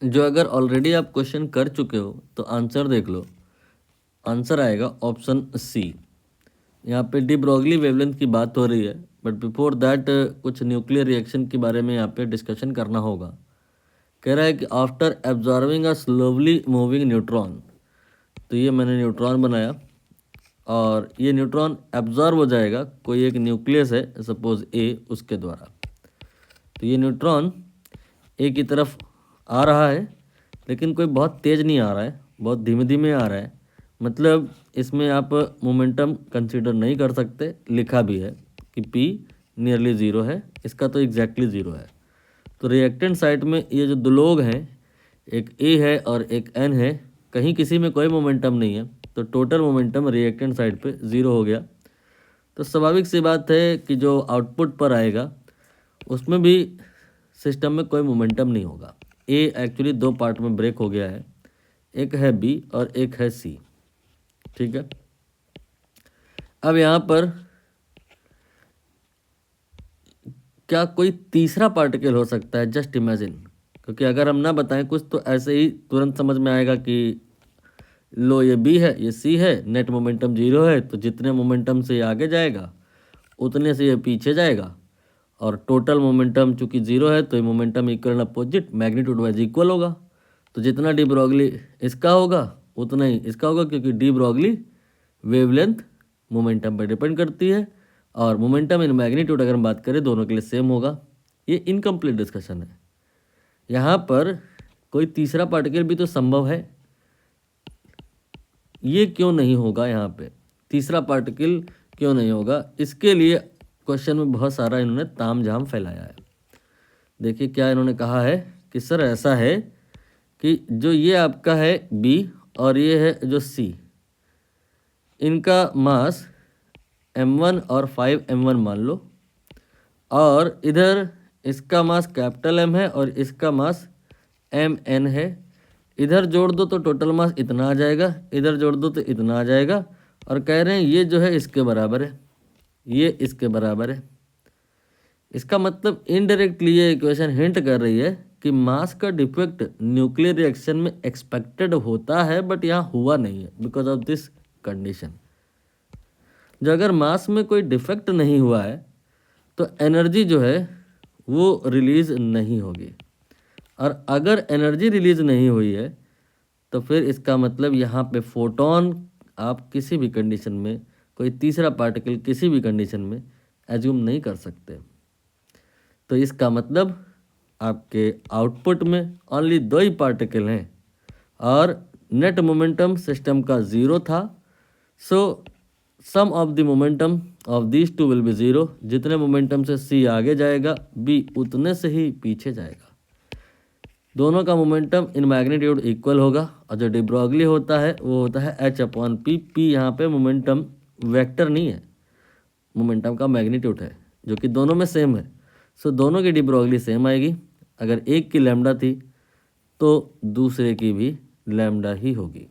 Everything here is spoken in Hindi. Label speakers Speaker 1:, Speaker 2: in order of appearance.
Speaker 1: जो अगर ऑलरेडी आप क्वेश्चन कर चुके हो तो आंसर देख लो, आंसर आएगा ऑप्शन सी। यहाँ पे डी ब्रॉगली वेवलेंथ की बात हो रही है, बट बिफोर दैट कुछ न्यूक्लियर रिएक्शन के बारे में यहाँ पे डिस्कशन करना होगा। कह रहा है कि आफ्टर एब्जॉर्बिंग अ स्लोवली मूविंग न्यूट्रॉन, तो ये मैंने न्यूट्रॉन बनाया और ये न्यूट्रॉन एब्जॉर्ब हो जाएगा, कोई एक न्यूक्लियस है सपोज ए, उसके द्वारा। तो ये न्यूट्रॉन ए की तरफ आ रहा है, लेकिन कोई बहुत तेज़ नहीं आ रहा है, बहुत धीमे धीमे आ रहा है। मतलब इसमें आप मोमेंटम कंसीडर नहीं कर सकते, लिखा भी है कि P नियरली ज़ीरो है, इसका तो एग्जैक्टली ज़ीरो है। तो रिएक्टेंट साइड में ये जो दो लोग हैं, एक ए है और एक एन है, कहीं किसी में कोई मोमेंटम नहीं है, तो टोटल मोमेंटम रिएक्टेंट साइड पे ज़ीरो हो गया। तो स्वाभाविक सी बात है कि जो आउटपुट पर आएगा उसमें भी सिस्टम में कोई मोमेंटम नहीं होगा। ए एक्चुअली दो पार्ट में ब्रेक हो गया है, एक है बी और एक है सी। ठीक है, अब यहाँ पर क्या कोई तीसरा पार्टिकल हो सकता है? जस्ट इमेजिन, क्योंकि अगर हम ना बताएं कुछ तो ऐसे ही तुरंत समझ में आएगा कि लो ये बी है, ये सी है, नेट मोमेंटम जीरो है, तो जितने मोमेंटम से ये आगे जाएगा उतने से ये पीछे जाएगा, और टोटल मोमेंटम चूंकि जीरो है तो ये momentum equal and opposite magnitude wise equal होगा। तो जितना डी ब्रॉगली इसका होगा उतना ही इसका होगा, क्योंकि डी ब्रॉगली वेवलेंथ मोमेंटम पर डिपेंड करती है, और मोमेंटम इन मैग्नीट्यूड अगर हम बात करें दोनों के लिए सेम होगा। ये इनकम्प्लीट डिस्कशन है। यहाँ पर कोई तीसरा पार्टिकल भी तो संभव है, ये क्यों नहीं होगा? यहाँ पे तीसरा पार्टिकल क्यों नहीं होगा? इसके लिए क्वेश्चन में बहुत सारा इन्होंने ताम झाम फैलाया है। देखिए क्या इन्होंने कहा है कि सर ऐसा है कि जो ये आपका है बी और ये है जो सी, इनका मास m1 और 5m1 मान लो, और इधर इसका मास कैपिटल M है और इसका मास mn है। इधर जोड़ दो तो टोटल मास इतना आ जाएगा, इधर जोड़ दो तो इतना आ जाएगा, और कह रहे हैं ये जो है इसके बराबर है, ये इसके बराबर है। इसका मतलब इनडायरेक्टली ये इक्वेशन हिंट कर रही है कि मास का डिफेक्ट न्यूक्लियर रिएक्शन में एक्सपेक्टेड होता है, बट यहाँ हुआ नहीं है बिकॉज ऑफ दिस कंडीशन। जो अगर मास में कोई डिफेक्ट नहीं हुआ है तो एनर्जी जो है वो रिलीज नहीं होगी, और अगर एनर्जी रिलीज नहीं हुई है तो फिर इसका मतलब यहाँ पे फोटोन आप किसी भी कंडीशन में, कोई तीसरा पार्टिकल किसी भी कंडीशन में एज्यूम नहीं कर सकते। तो इसका मतलब आपके आउटपुट में ओनली दो ही पार्टिकल हैं और नेट मोमेंटम सिस्टम का ज़ीरो था। So sum of the momentum of this two will be zero. जितने मोमेंटम से सी आगे जाएगा बी उतने से ही पीछे जाएगा। दोनों का मोमेंटम इन मैग्नीट्यूड इक्वल होगा, और जो डी ब्रॉगली होता है वो होता है h/p। पी यहाँ पे मोमेंटम वेक्टर नहीं है, मोमेंटम का मैग्नीट्यूड है, जो कि दोनों में सेम है। सो दोनों की डी ब्रॉगली सेम आएगी। अगर एक की लैम्डा थी तो दूसरे की भी लैम्डा ही होगी।